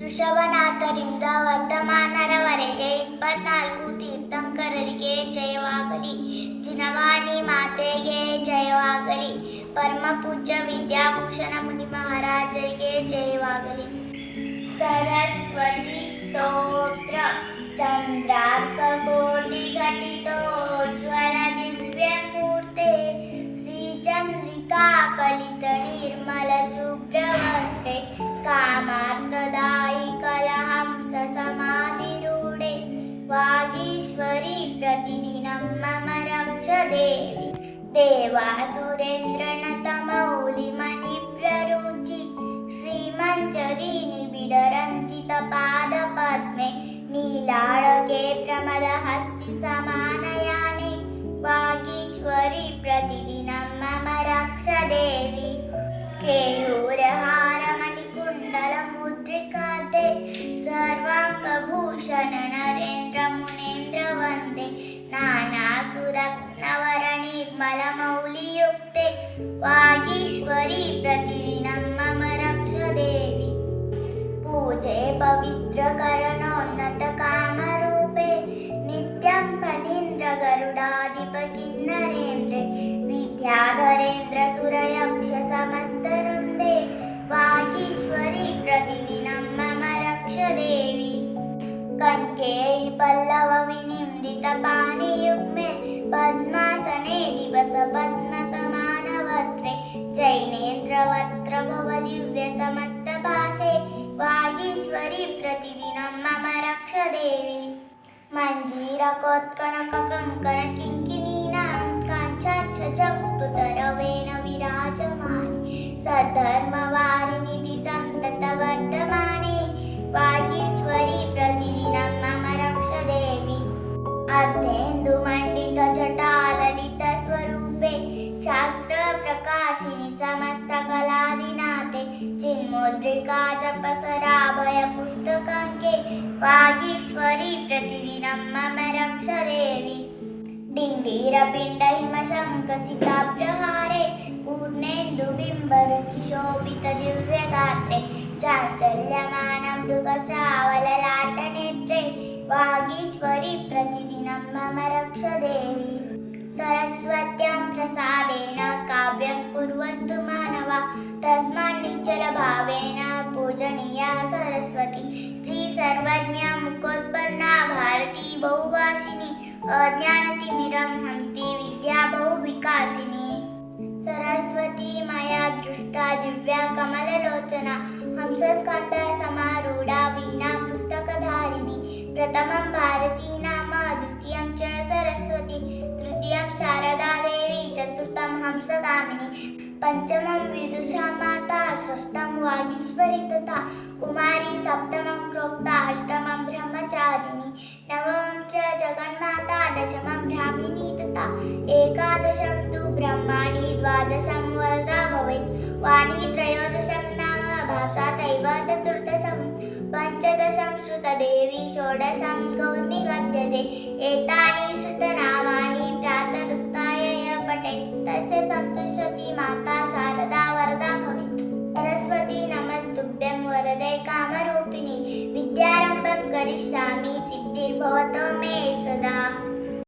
ಋಷಭನಾಥರಿಂದ ವರ್ಧಮಾನರವರೆಗೆ 24 ತೀರ್ಥಂಕರರಿಗೆ ಜಯವಾಗಲಿ. ಜಿನವಾಣಿ ಮಾತೆಗೆ ಜಯವಾಗಲಿ. ಪರಮಪೂಜ್ಯ ವಿದ್ಯಾಭೂಷಣ ಮುನಿ ಮಹಾರಾಜರಿಗೆ ಜಯವಾಗಲಿ. ಸರಸ್ವತಿ ಸ್ತೋತ್ರ ಚಂದ್ರಾರ್ಕ ಕೋಟಿ ಘಟಿತೋಜ್ವಲ ದಿವ್ಯಮೂರ್ತೆ ಶ್ರೀಚಂದ್ರಿಕಾ ಕಲಿತ ನಿರ್ಮಲ ಶುಭ್ರವಸ್ತ್ರೆ ಕಾಮಾರ್ಥದಾಯಿ ಕಲಹಂಸ ಸಮಾಧಿರೂಢೆ ವಾಗೀಶ್ವರಿ ಪ್ರತಿದಿನಂ ಮಮ ರಕ್ಷ ದೇವಿ. ದೇವಾಸುರೇಂದ್ರನತ ಮೌಲಿ ಮಣಿಪ್ರರುಚಿ ಶ್ರೀಮಂಜರಿ ನಿಬಿಡರಂಚಿತ ಪಾದ ಪದ್ಮೆ ನೀಲಾಳಕೆ ಪ್ರಮದ ಹಸ್ತಿ ಸಮಾನಯಾನೆ ವಾಗೀಶ್ವರಿ ಪ್ರತಿದಿನಂ ಮಮ ರಕ್ಷ ದೇವಿ. ಕೇಯೂರಹಾರ ಮಣಿಕುಂಡಲ ಮುದ್ರಿಕಾತೆ ಸರ್ವಾಂಗಭೂಷಣ ನರೇಂದ್ರ ಮುನೇಂದ್ರ ವಂದೇ ನಾನಾ ಸುರತ್ನವರ ನಿರ್ಮಲ ಮೌಲಿಯುಕ್ತೆ ವಾಗೀಶ್ವರಿ ಪ್ರತಿದಿನಂ ಮಮ ರಕ್ಷ ದೇವಿ. ಪೂಜೆ ಪವಿತ್ರ ಕರಣೋನ್ನತ ಕಾಮರೂಪೆ ನಿತ್ಯಂ ಫಣೀಂದ್ರ ಗರುಡಾಧಿಪ ಕಿನ್ನರೇಂದ್ರ ವಿದ್ಯಾಧರೇಂದ್ರ ಸುರಯಕ್ಷ ಸಮಸ್ತ ವೃಂದೇ ವಾಗೀಶ್ವರಿ ಪ್ರತಿದಿನಂ ಮಮ ರಕ್ಷ ದೇವಿ. ಕಂಕೇಳಿ ಪಲ್ಲವ ವಿನಿಂದಿತ ಪಾಣಿಯುಗ್ಮೆ ಪದ್ಮಾಸನೆ ದಿವಸ ಪದ್ಮ ಸಮಾನವಕ್ರೆ ಜೈನೇಂದ್ರ ವಕ್ರ ಭವ ದಿವ್ಯ ಸಮಸ್ತ ಭಾಷೆ ವಾಗೀಶ್ವರಿ ಪ್ರತಿದಿನಂ ಮಮ ರಕ್ಷ ದೇವಿ. ಮಂಜೀರ ಕೋತ್ಕನಕ ಕಂಕಣ ಕಿಂಕಿಣೀನಾಂ ಕಾಂಚಾಚ್ಛಜಂಕೃತರವೇಣ ವಿರಾಜಮಾನಿ ಸದ್ಧರ್ಮವಾರಿಣಿತಿ ಸಂತತ ವರ್ಧಮಾನೆ ವಾಗೀಶ್ವರಿ ಪ್ರತಿದಿನಂ ಮಮ ರಕ್ಷ ದೇವಿ. ಅರ್ಧೇಂದು ಮಂಡಿತ ಜಟಾಲಲಿತ ಸ್ವರೂಪೆ ಶಾಸ್ತ್ರ ಪ್ರಕಾಶಿನಿ ಸಮಸ್ತ ಕಲಾದಿನಾತೆ ಚಿನ್ಮುದ್ರಿಕಾ ಜಪಸರಾಭಯ ಪುಸ್ತಕಾಂಕೆ ವಾಗೀಶ್ವರಿ ಪ್ರತಿದಿನಂ ಮಮ ರಕ್ಷ ದೇವಿ. ಡಿಂಡೀರ ಪಿಂಡ ಹಿಮ ಶಂಕಸಿತಾಭ್ರಹಾರೆ ಪೂರ್ಣೇಂದು ಬಿಂಬರುಚಿ ಶೋಭಿತ ದಿವ್ಯಗಾತ್ರೆ ಚಾಂಚಲ್ಯಮಾನ ಮೃಗ ಶ್ಯಾವಲಲಾಟ ನೇತ್ರೆ ವಾಗೀಶ್ವರಿ ಪ್ರತಿದಿನಂ ಮಮ ರಕ್ಷ ದೇವಿ. ಸರಸ್ವತ್ಯಾಂ ಪ್ರಸಾದೇನ ಕಾವ್ಯಂ ಕುರ್ವಂತು ಮಾನವ ತಸ್ಮಾನ್ ನಿಚ್ಚಲ ಭಾವೇನ ಪೂಜನೀಯ ಸರಸ್ವತಿ. ಶ್ರೀ ಸರ್ವಜ್ಞ ಮುಖೋತ್ಪನ್ನ ಭಾರತೀ ಬಹುಭಾಷಿನಿ ಅಜ್ಞಾನತಿಮಿರಂ ಹಂತಿ ವಿದ್ಯಾ ಬಹು ವಿಕಾಸಿನಿ. ಸರಸ್ವತಿ ಮಯಾ ದೃಷ್ಟ ದಿವ್ಯ ಕಮಲಲೋಚನ ಹಂಸಸ್ಕಂದ ಸಮಾರೂಢ ವೀಣಾ ಪುಸ್ತಕಧಾರಿಣಿ. ಪ್ರಥಮಂ ಭಾರತೀ ನಾಮ ದ್ವಿತೀಯಂ ಚ ಸರಸ್ವತಿ ತೃತೀಯಂ ಶಾರದಾ ದೇವಿ ಚತುರ್ಥಂ ಹಂಸಧಾಮಿನಿ ಪಂಚಮಂ ವಿದುಷಾ ಮಾತಾ ಷಷ್ಠಂ ವಾಗೀಶ್ವರಿ ತಥಾ ಕುಮಾರಿ ಸಪ್ತಮಂ ಪ್ರೋಕ್ತಾ ಅಷ್ಟಮಂ ಬ್ರಹ್ಮಚಾರಿಣಿ ನವಮಂ ಚ ಜಗನ್ಮಾತಾ ದಶಮಂ ಬ್ರಾಹ್ಮಿಣಿ ತಥಾ ಏಕಾದಶಂ ತು ಬ್ರಹ್ಮಾಣಿ ದ್ವಾದಶಂ ವರದಾ ಭವೇತ್ ವಾಣಿ ತ್ರಯೋದಶಂ ನಾಮ ಭಾಷಾ ಚೈವ ಚತುರ್ದಶಂ ಪಂಚದಶಂ ಶ್ರುತದೇವಿ ಷೋಡಶಂ ಗೌರ್ನಿಗದ್ಯತೆ ಏತಾನಿ ಶ್ರುತನಾಮಾನಿ ಪ್ರಾತರುಸ್ತಾಯ ಯ ಪಠೇತ್ ತಸ್ಯ ಸಂತುಷ್ಯತಿ ಮಾತಾ ಶಾರದಾ ವರದಾ ಭವೇತ್. ಸರಸ್ವತಿ ನಮಸ್ತುಭ್ಯಂ ವರದೆ ಕಾಮರೂಪಿಣಿ ವಿದ್ಯಾರಂಭಂ ಕರಿಷ್ಯಾಮಿ ಸಿದ್ಧಿರ್ಭವತೋ